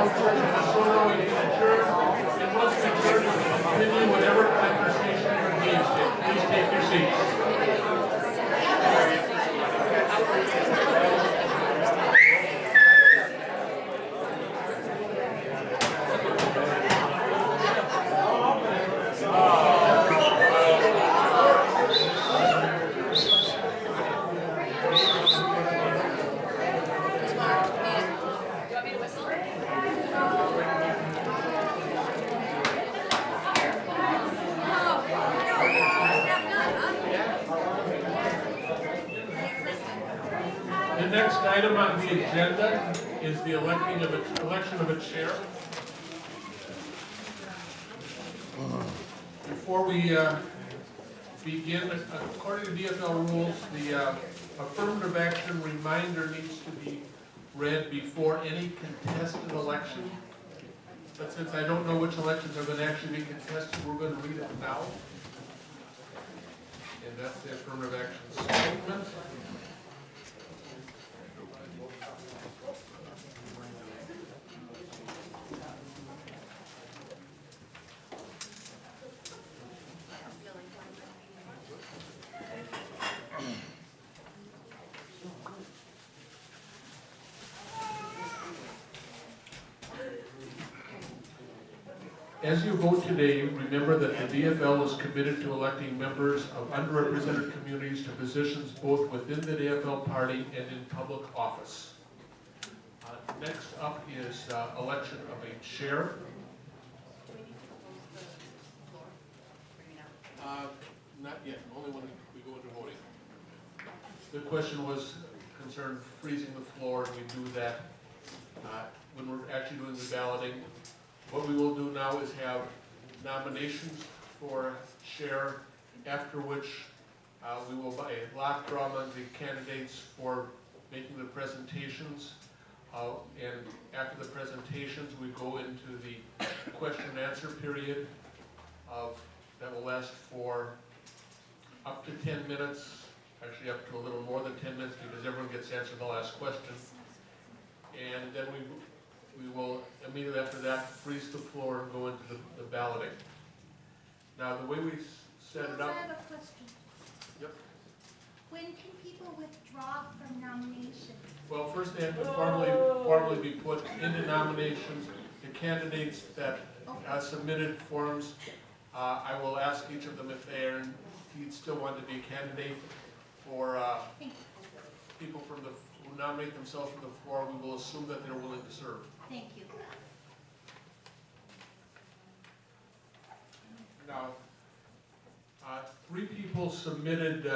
Counselor Minnesota, we can adjourn. And once we adjourn, we can continue whatever conversation you're engaged in. Please take your seats. The next item on the agenda is the election of a chair. Before we begin, according to DFL rules, the affirmative action reminder needs to be read before any contested election. But since I don't know which elections are going to actually be contested, we're going to read it now. And that's the affirmative action statement. As you vote today, remember that the DFL is committed to electing members of underrepresented communities to positions both within the DFL party and in public office. Next up is election of a chair. Not yet, only when we go into voting. The question was concerned freezing the floor, and we do that when we're actually doing the balloting. What we will do now is have nominations for chair, after which we will by a block draw among the candidates for making the presentations. And after the presentations, we go into the question and answer period that will last for up to 10 minutes, actually up to a little more than 10 minutes because everyone gets to answer the last question. And then we will immediately after that freeze the floor and go into the balloting. Now the way we set it up. I have a question. Yep. When can people withdraw from nominations? Well, first they have to formally be put into nominations. The candidates that submitted forms, I will ask each of them if they are indeed still want to be a candidate. For people who nominate themselves from the floor, we will assume that they're willing to serve. Thank you. Now, 3 people submitted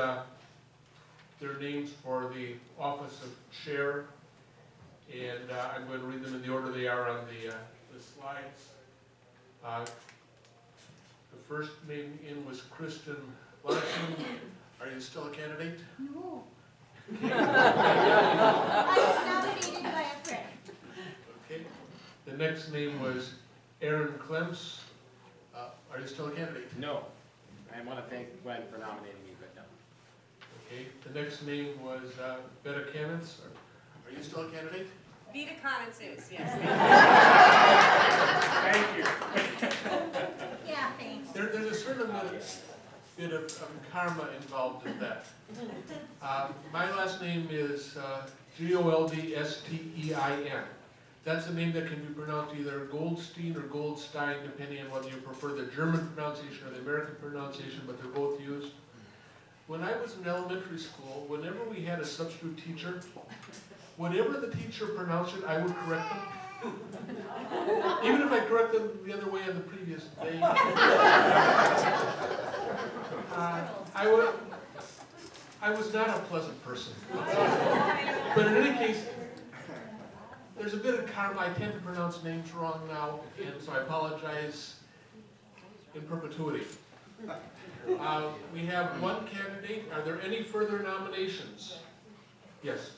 their names for the office of chair, and I'm going to read them in the order they are on the slides. The first name in was Kristen Larson. Are you still a candidate? No. I was nominated by a friend. Okay. The next name was Aaron Klemps. Are you still a candidate? No. I want to thank Gwen for nominating me, but no. Okay. The next name was Betta Kamens. Are you still a candidate? Vita Conantus, yes. Thank you. Yeah, thanks. There's a certain bit of karma involved in that. My last name is Goldstein. That's a name that can be pronounced either Goldstein or Goldstein, depending on whether you prefer the German pronunciation or the American pronunciation, but they're both used. When I was in elementary school, whenever we had a substitute teacher, whatever the teacher pronounced it, I would correct them. Even if I correct them the other way on the previous day. I was not a pleasant person. But in any case, there's a bit of karma. I tend to pronounce names wrong now, and so I apologize in perpetuity. We have one candidate. Are there any further nominations? Yes.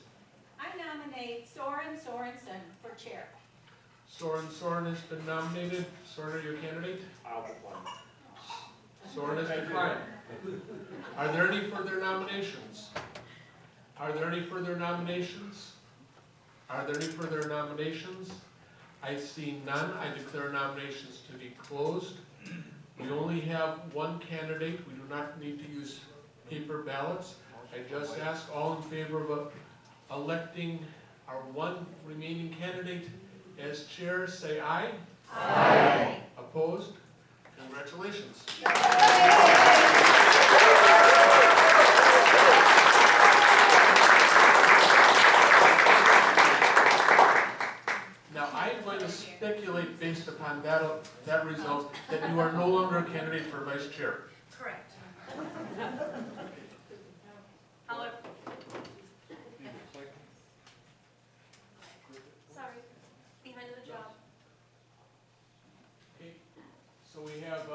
I nominate Soren Sorensen for chair. Soren has been nominated. Soren, are you a candidate? I'll decline. Soren has declined. Are there any further nominations? Are there any further nominations? Are there any further nominations? I see none. I declare nominations to be closed. We only have one candidate. We do not need to use paper ballots. I just ask all in favor of electing our one remaining candidate as chair, say aye. Aye. Opposed? Congratulations. Now, I'm going to speculate based upon that result that you are no longer a candidate for vice chair. Correct. However, sorry, behind the job. Okay, so we have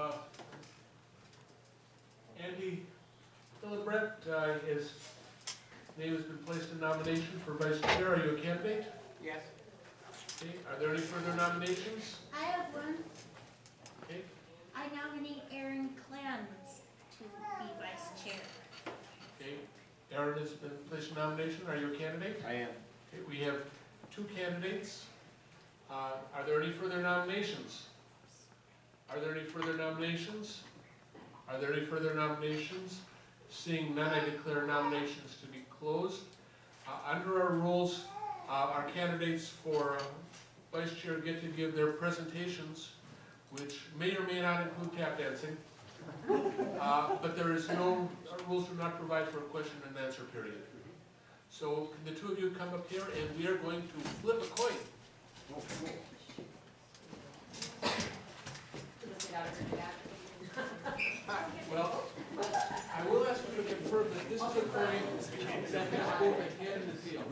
Andy Hillebrecht, his name has been placed in nomination for vice chair. Are you a candidate? Yes. Okay, are there any further nominations? I have one. Okay, I nominate Aaron Clem to be vice chair. okay. Aaron has been placed in nomination. Are you a candidate? I am. Okay, we have two candidates. Are there any further nominations? Are there any further nominations? Are there any further nominations? Seeing none, I declare nominations to be closed. Under our rules, our candidates for vice chair get to give their presentations, which may or may not include tap dancing. But there is no, our rules do not provide for a question and answer period. So can the two of you come up here and we are going to flip a coin. Well, I will ask you to confirm that this is a coin that has both a head and a tail.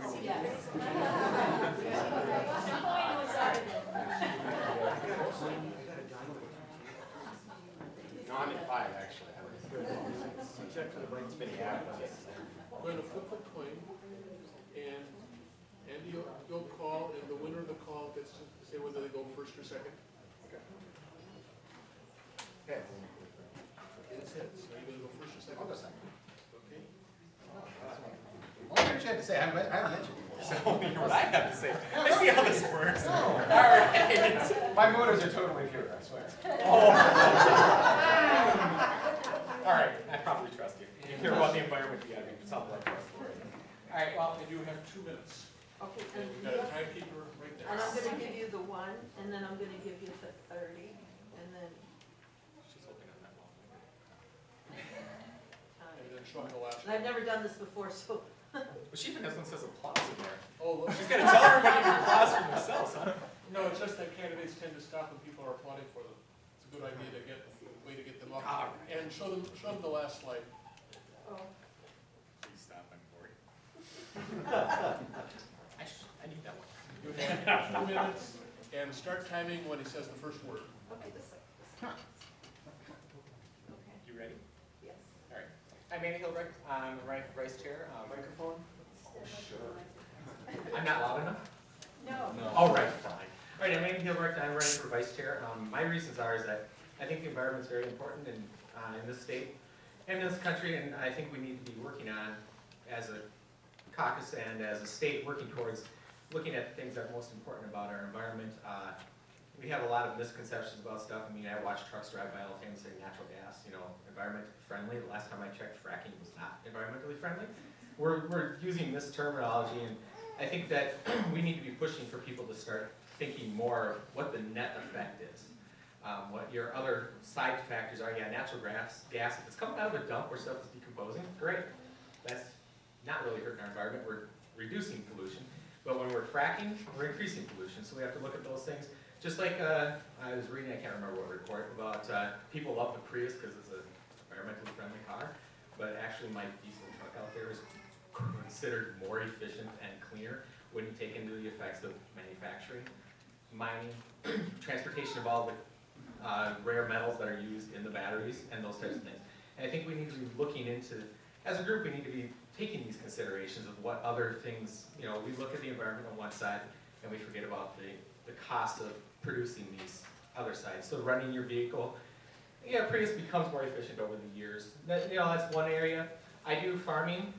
No, I'm at 5, actually. Spinning out. We're going to flip the coin and Andy, you'll call, and the winner of the call gets to say whether they go first or second. Okay. It's heads. Are you going to go first or second? I'll go second. Okay. All I actually had to say, I haven't mentioned before. So, what I have to say. I see how this works. No. All right. My motives are totally pure, I swear. All right, I probably trust you. You care about the environment, you gotta be something like this. All right, well, you have 2 minutes. Okay, And you've got a timekeeper right there. and I'm gonna give you the 1, and then I'm gonna give you the 30, and then, She's holding on that long. And then Sean the last and one. I've never done this before, so, Well, she even has one that says applause in there. Oh, She's gonna tell everybody to applause for themselves, huh? no, it's just that candidates tend to stop when people are applauding for them. It's a good idea to get, way to get them up. All right. And show them the last slide. oh, Please stop, I'm bored. I need that one. You have 2 minutes and start timing when he says the first word. okay, okay, You ready? yes. All right. I'm Andy Hildrecht. I'm running for vice chair. Microphone? Sure. I'm not loud enough? No. All right, fine. All right, I'm Andy Hildrecht. I'm running for vice chair. My reasons are is that I think the environment's very important in this state and in this country, and I think we need to be working on, as a caucus and as a state, working towards looking at things that are most important about our environment. We have a lot of misconceptions about stuff. I mean, I watch trucks drive by all the time saying natural gas, environmentally friendly. The last time I checked, fracking was not environmentally friendly. We're using this terminology, and I think that we need to be pushing for people to start thinking more of what the net effect is. What your other side factors are. Yeah, natural gas, if it's coming out of a dump where stuff is decomposing, great. That's not really hurting our environment. We're reducing pollution. But when we're fracking, we're increasing pollution. So we have to look at those things. Just like I was reading, I can't remember what report, about people love the Prius because it's an environmentally friendly car. But actually my diesel truck out there is considered more efficient and cleaner when you take into the effects of manufacturing, mining, transportation of all the rare metals that are used in the batteries and those types of things. And I think we need to be looking into, as a group, we need to be taking these considerations of what other things, we look at the environment on one side and we forget about the cost of producing these other sides. So running your vehicle, yeah, Prius becomes more efficient over the years. That's one area. I do farming,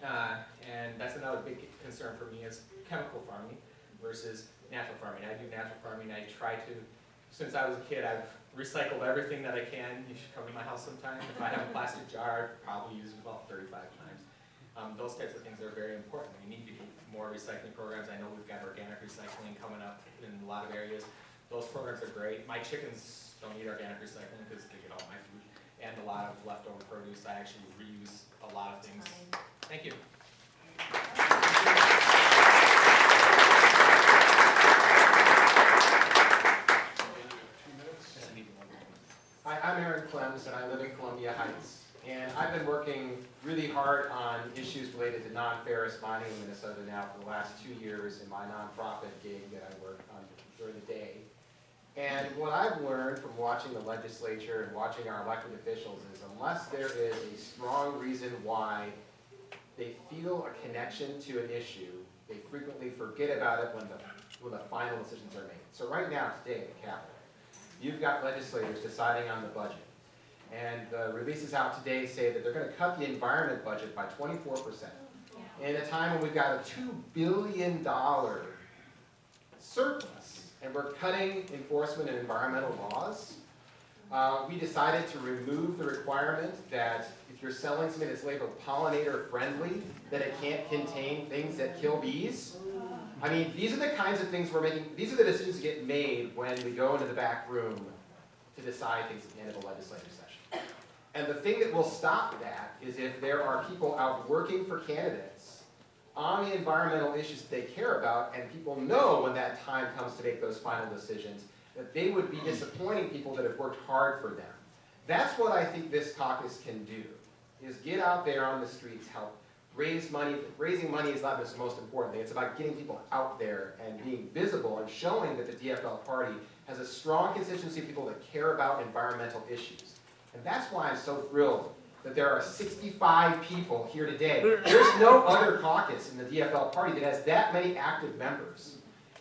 and that's another big concern for me is chemical farming. versus natural farming. I do natural farming. I try to, since I was a kid, I've recycled everything that I can. You should come to my house sometime. If I have a plastic jar, I've probably used it about 35 times. Those types of things are very important. We need to get more recycling programs. I know we've got organic recycling coming up in a lot of areas. Those programs are great. My chickens don't need organic recycling because they get all my food and a lot of leftover produce. I actually reuse a lot of things. Thank you. Hi, I'm Aaron Clems, and I live in Columbia Heights. And I've been working really hard on issues related to non-ferrous mining in Minnesota now for the last 2 years in my nonprofit gig that I work on during the day. And what I've learned from watching the legislature and watching our elected officials is unless there is a strong reason why they feel a connection to an issue, they frequently forget about it when the final decisions are made. So right now, today at the Capitol, you've got legislators deciding on the budget. And the releases out today say that they're going to cut the environment budget by 24%. In a time when we've got a $2 billion surplus, and we're cutting enforcement and environmental laws, we decided to remove the requirement that if you're selling something that's labeled pollinator friendly, that it can't contain things that kill bees. I mean, these are the kinds of things we're making, these are the decisions that get made when we go into the back room to decide things at the end of a legislative session. And the thing that will stop that is if there are people out working for candidates on the environmental issues that they care about, and people know when that time comes to make those final decisions, that they would be disappointing people that have worked hard for them. That's what I think this caucus can do, is get out there on the streets, help raise money. Raising money is not the most important thing. It's about getting people out there and being visible and showing that the DFL party has a strong constituency of people that care about environmental issues. And that's why I'm so thrilled that there are 65 people here today. There's no other caucus in the DFL party that has that many active members.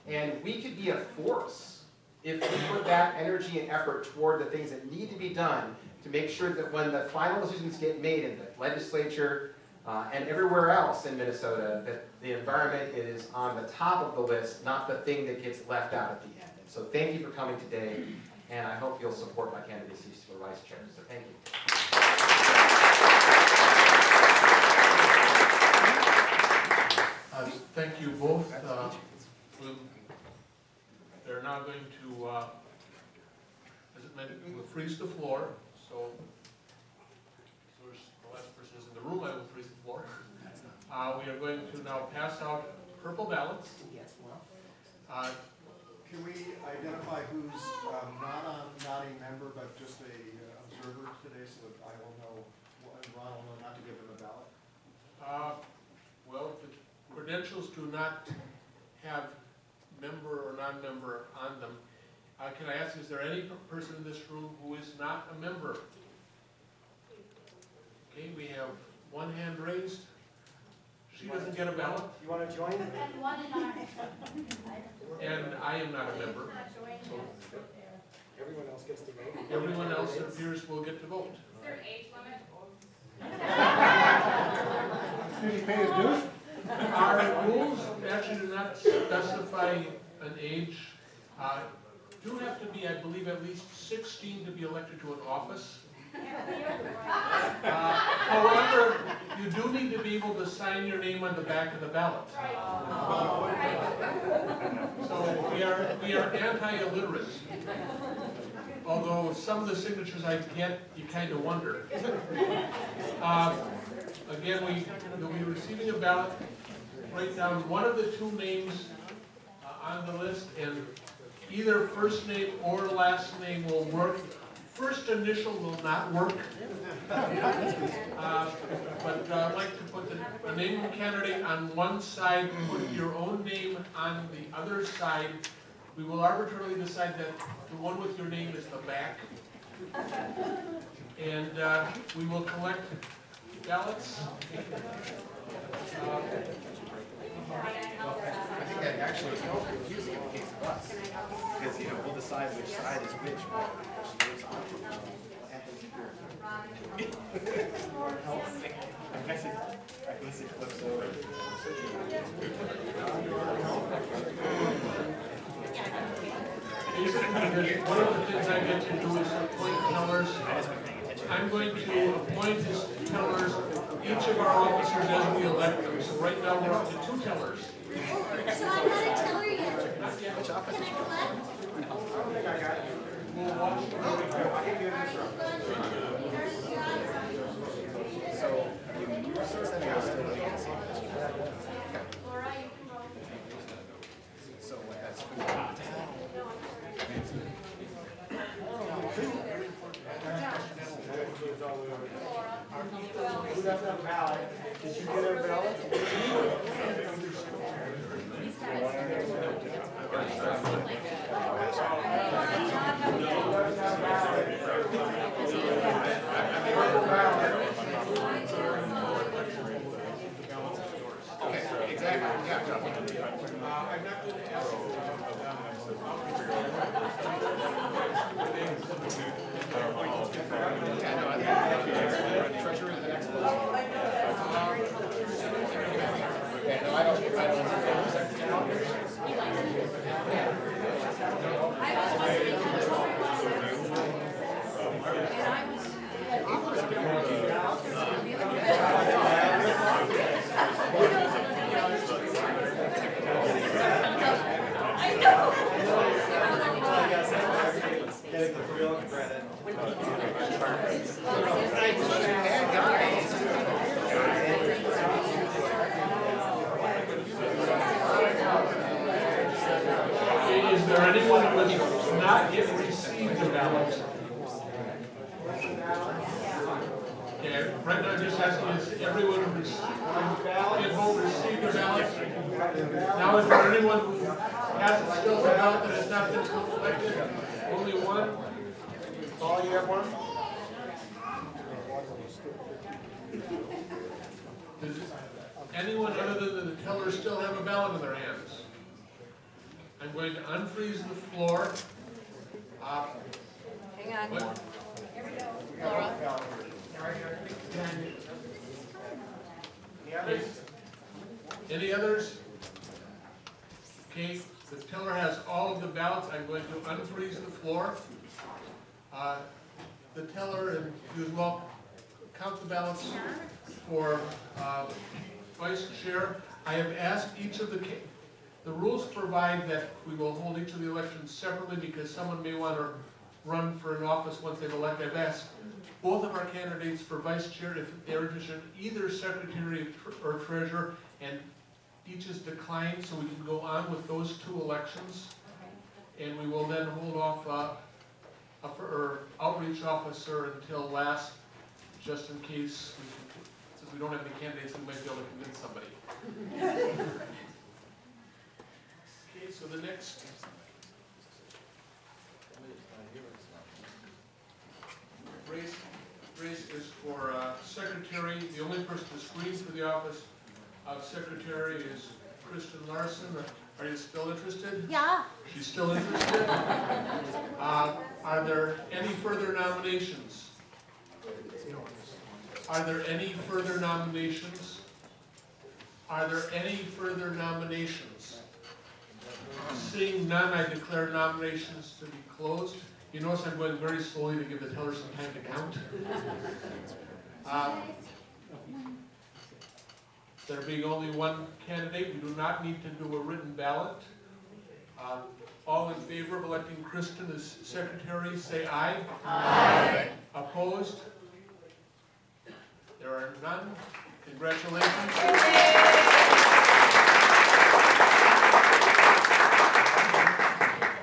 And we could be a force if we put that energy and effort toward the things that need to be done to make sure that when the final decisions get made in the legislature and everywhere else in Minnesota, that the environment is on the top of the list, not the thing that gets left out at the end. And so thank you for coming today, and I hope you'll support my candidacy for vice chair. So thank you. Thank you both. They're now going to, as it meant, we'll freeze the floor. So the last person is in the room, I will freeze the floor. We are going to now pass out purple ballots. Can we identify who's not a member but just a observer today, so that I will know, and Ron will know not to give them a ballot? Well, the credentials do not have member or non-member on them. Can I ask, is there any person in this room who is not a member? Okay, we have one hand raised. She doesn't get a ballot. You want to join? And one in ours. And I am not a member. So Everyone else gets to vote. everyone else, it appears, will get to vote. Is there an age limit? Did he pay his dues? Our rules actually do not specify an age. Do have to be, I believe, at least 16 to be elected to an office. However, you do need to be able to sign your name on the back of the ballot. So we are anti-illiterate. Although some of the signatures I get, you kind of wonder. Again, you'll be receiving a ballot. Write down one of the two names on the list, and either first name or last name will work. First initial will not work. But I'd like to put the name of the candidate on one side, put your own name on the other side. We will arbitrarily decide that the one with your name is the back. And we will collect ballots. I think that actually is more confusing in the case of us. Because, we'll decide which side is which. I guess it flips over. one of the things I get to do is appoint tellers. I'm going to appoint as tellers each of our officers as we elect them. So right now, we're up to 2 tellers. So I'm not a teller yet. Can I collect? We'll watch. Laura, you can roll. Who doesn't have a ballot? Did you get a ballot? Okay, exactly, yeah. I'm not going to ask Treasurer, the next one. Yeah, no, I don't. Get the real credit. Okay, is there anyone who has not yet received the ballot? Okay, right now I'm just asking, is everyone who received the ballot? Now, is there anyone who hasn't still filled out that has not been selected? Only one? Paul, you have one? Does anyone other than the teller still have a ballot in their hands? I'm going to unfreeze the floor. Hang on. What? Laura. Any others? Any others? Okay, the teller has all of the ballots. I'm going to unfreeze the floor. The teller, and you as well, count the ballots for vice chair. I have asked each of the rules provide that we will hold each of the elections separately because someone may want to run for an office once they've elected. I've asked both of our candidates for vice chair if they're interested in either secretary or treasurer, and each is declined, so we can go on with those 2 elections. And we will then hold off or outreach officer until last, just in case, since we don't have any candidates, we might be able to convince somebody. Okay, so the next. Race is for secretary. The only person to screen for the office of secretary is Kristen Larson. Are you still interested? Yeah. She's still interested? Are there any further nominations? Are there any further nominations? Are there any further nominations? Seeing none, I declare nominations to be closed. You notice I'm going very slowly to give the teller some time to count. There being only one candidate, we do not need to do a written ballot. All in favor of electing Kristen as secretary, say aye. Aye. Opposed? There are none. Congratulations.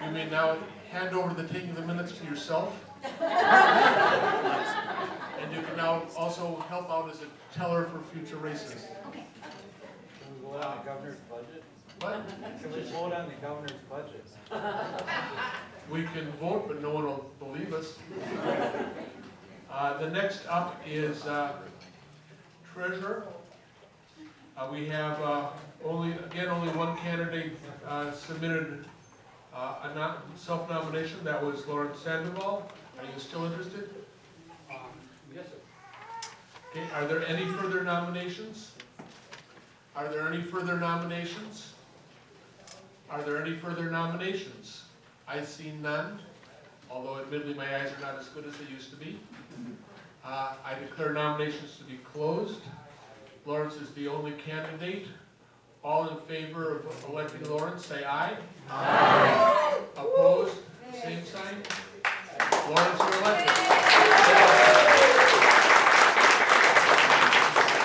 You may now hand over the taking of the minutes to yourself. And you can now also help out as a teller for future races. Okay. Can we vote on the governor's budget? What? Can we vote on the governor's budget? We can vote, but no one will believe us. The next up is treasurer. We have only one candidate submitted a self-nomination. That was Lauren Sandoval. Are you still interested? Yes, sir. Okay, are there any further nominations? Are there any further nominations? Are there any further nominations? I see none, although admittedly my eyes are not as good as they used to be. I declare nominations to be closed. Lawrence is the only candidate. All in favor of electing Lawrence, say aye. Aye. Opposed, same sign. Lawrence, you're elected.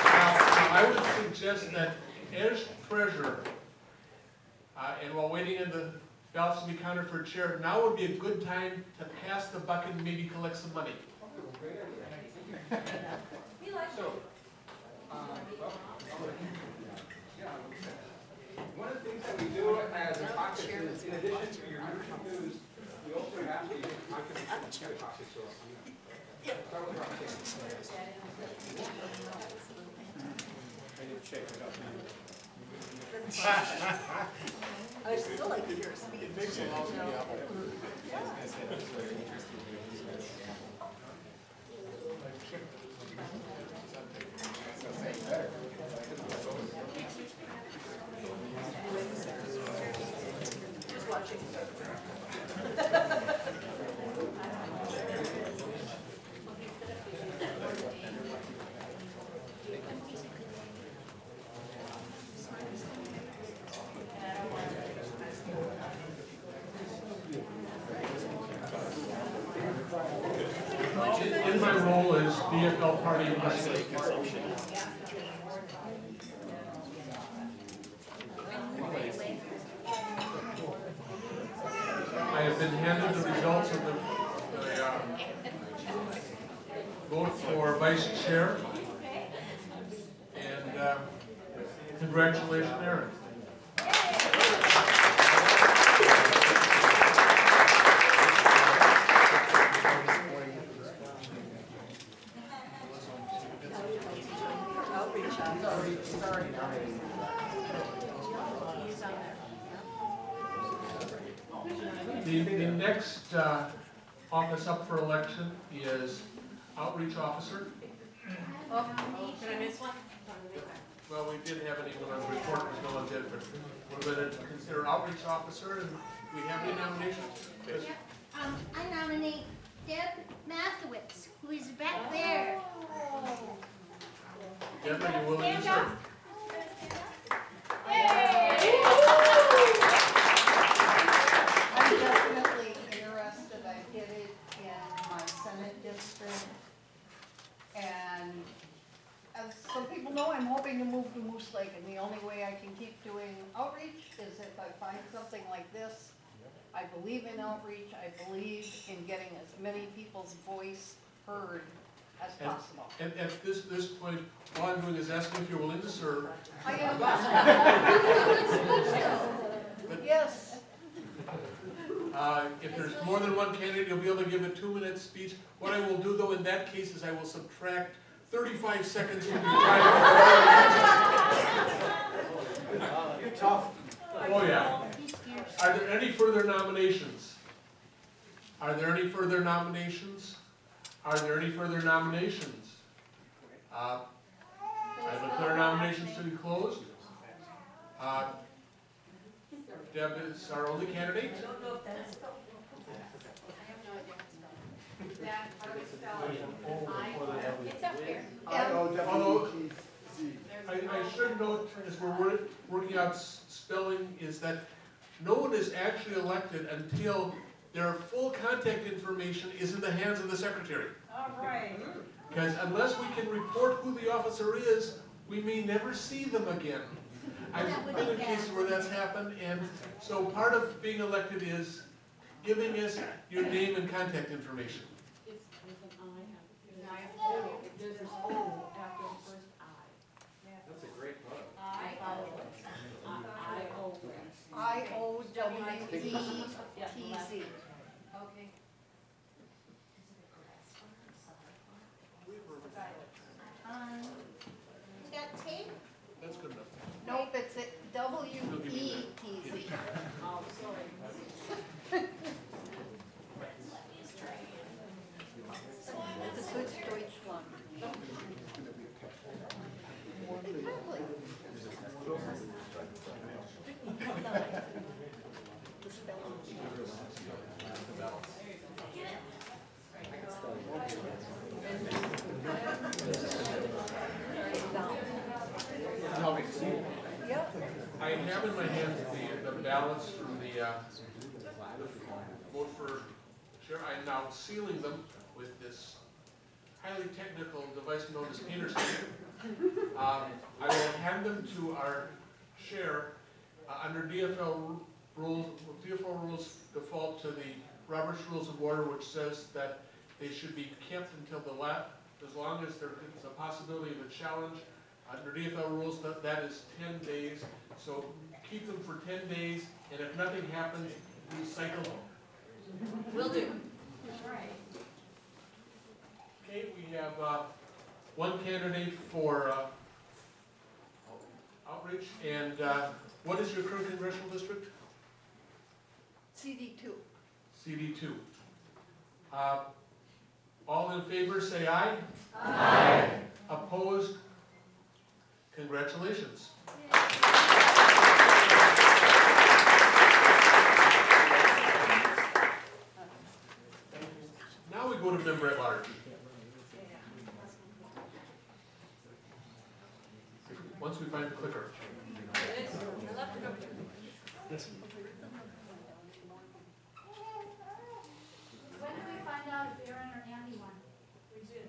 Now, I would suggest that as treasurer, and while waiting in the ballots to be counted for chair, now would be a good time to pass the bucket and maybe collect some money. So, one of the things that we do as a caucus is, in addition to your usual dues, we also have to use contributions to the caucus. So, start with Roxanne. I still like to hear a speech. Just watching. In my role as DFL party president, I have been handed the results of the vote for vice chair. And congratulations, Aaron. The next office up for election is outreach officer. Oh, did I miss one? Well, we did have anyone on the report, because no one did, but we're going to consider outreach officer, and we have any nominations? Yes. I nominate Deb Mathewitz, who is back there. Deb, are you willing to serve? I'm definitely interested. I did it in my Senate district. And as some people know, I'm hoping to move to Moose Lake, and the only way I can keep doing outreach is if I find something like this. I believe in outreach. I believe in getting as many people's voice heard as possible. And at this point, all I'm doing is asking if you're willing to serve. I am. Yes. If there's more than one candidate, you'll be able to give a 2-minute speech. What I will do, though, in that case, is I will subtract 35 seconds from your time. You're tough. Oh, yeah. Are there any further nominations? Are there any further nominations? Are there any further nominations? I declare nominations to be closed. Deb is our only candidate. I don't know if that's. I have no idea how to spell it. That, how do you spell it? It's up here. I-O-W-E-T-Z. I should note, as we're working out spelling, is that no one is actually elected until their full contact information is in the hands of the secretary. All right. Because unless we can report who the officer is, we may never see them again. I've been in cases where that's happened, and so part of being elected is giving us your name and contact information. It's with an I. There's an O after the first I. That's a great vote. I-O-W-E-T-Z. Okay. You got tape? That's good enough. Nope, it's W-E-T-Z. Oh, sorry. It's a good Deutschland. Probably. The spelling. ballots from the vote for chair. I'm now sealing them with this highly technical device known as painter's tape. I will hand them to our chair under DFL rules. DFL rules default to the Robert's Rules of Order, which says that they should be kept until the as long as there is a possibility of a challenge. Under DFL rules, that is 10 days. So keep them for 10 days, and if nothing happens, recycle them. Will do. Okay, we have one candidate for outreach, and what is your current congressional district? CD2. CD2. All in favor, say aye. Aye. Opposed? Congratulations. Now we go to member at large. Once we find the clicker. When do we find out if Aaron or Andy won? We did.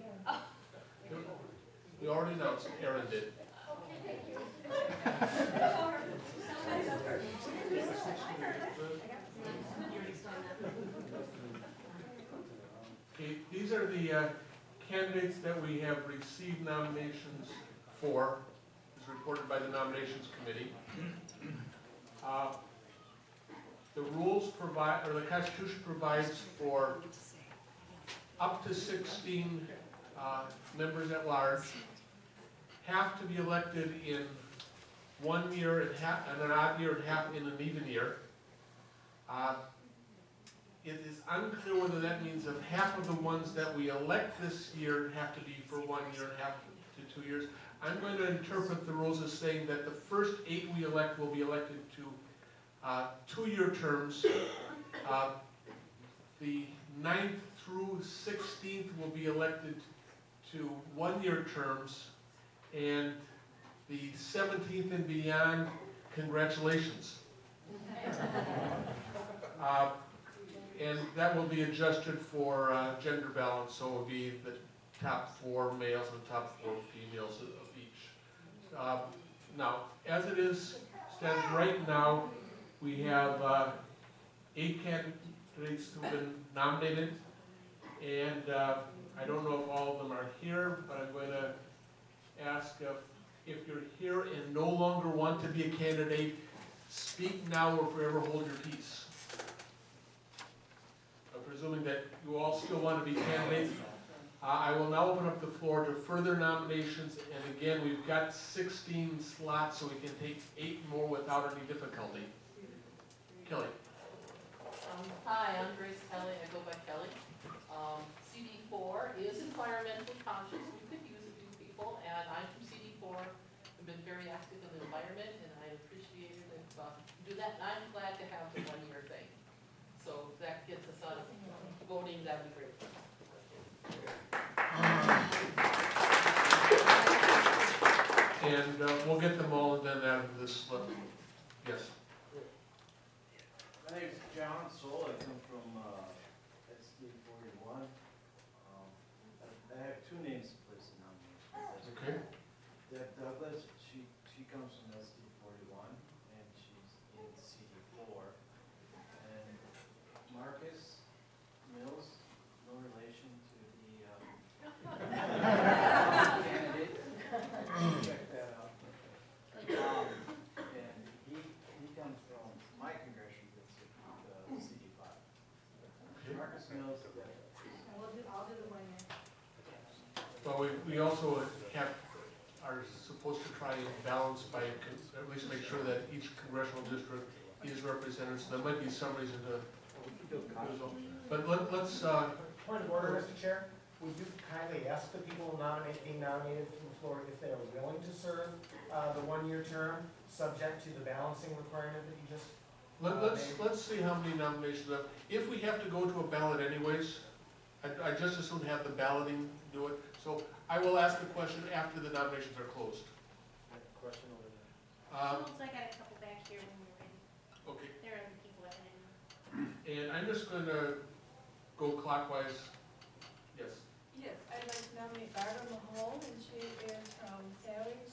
We already announced Aaron did. Okay, thank you. Okay, these are the candidates that we have received nominations for, as reported by the nominations committee. The rules provide, or the Constitution provides for up to 16 members at large, have to be elected in 1 year and half, and an odd year and half in an even year. It is unclear whether that means that half of the ones that we elect this year have to be for 1 year and half to 2 years. I'm going to interpret the rules as saying that the first 8 we elect will be elected to 2-year terms. The 9th through 16th will be elected to 1-year terms, and the 17th and beyond, congratulations. And that will be adjusted for gender balance, so it will be the top 4 males and the top 4 females of each. Now, as it stands right now, we have 8 candidates who have been nominated, and I don't know if all of them are here, but I'm going to ask if you're here and no longer want to be a candidate, speak now or forever hold your peace. Presuming that you all still want to be candidates, I will now open up the floor to further nominations, and again, we've got 16 slots, so we can take 8 more without any difficulty. Kelly. Hi, I'm Grace Kelly, I go by Kelly. CD4 is environmentally conscious, we could use a few people, and I'm from CD4, I've been very active in the environment, and I appreciate it if you do that, and I'm glad to have the 1-year thing. So if that gets us out of voting, that'd be great. And we'll get them all and then out of this slip. Yes. My name is John Soul, I come from SD 41. I have 2 names to place in nomination. Okay. Deb Douglas, she comes from SD 41 and she's in CD4. And Marcus Mills, no relation to the candidate. Check that out. And he comes from my congressional district, CD5. Marcus Mills. I'll do the 1 year. Well, we also are supposed to try and balance by, at least make sure that each congressional district is represented, so there might be some reason to, but let's, Point of order, Mr. Chair. Would you kindly ask the people being nominated from the floor if they are willing to serve the 1-year term, subject to the balancing requirement that you just let's see how many nominations we have. If we have to go to a ballot anyways, I just as soon have the balloting do it. So I will ask the question after the nominations are closed. Question over there. So I got a couple back here when we're ready. Okay. I'm just gonna go clockwise. Yes. Yes, I'd like to nominate Barbara Mahone, and she is from Sally's